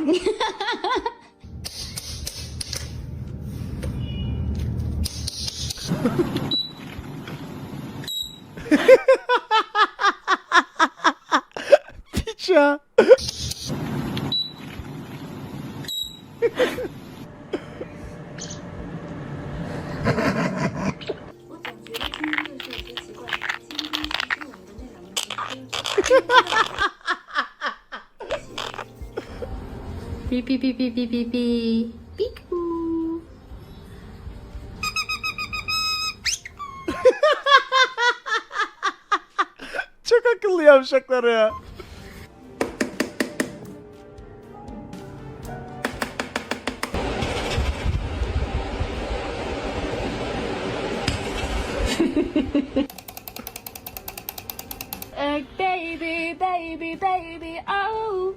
Piç ya. Bi bi bi bi bi bi bi. Biku. Çok akıllı yavşaklar ya. Baby, baby, baby, oh.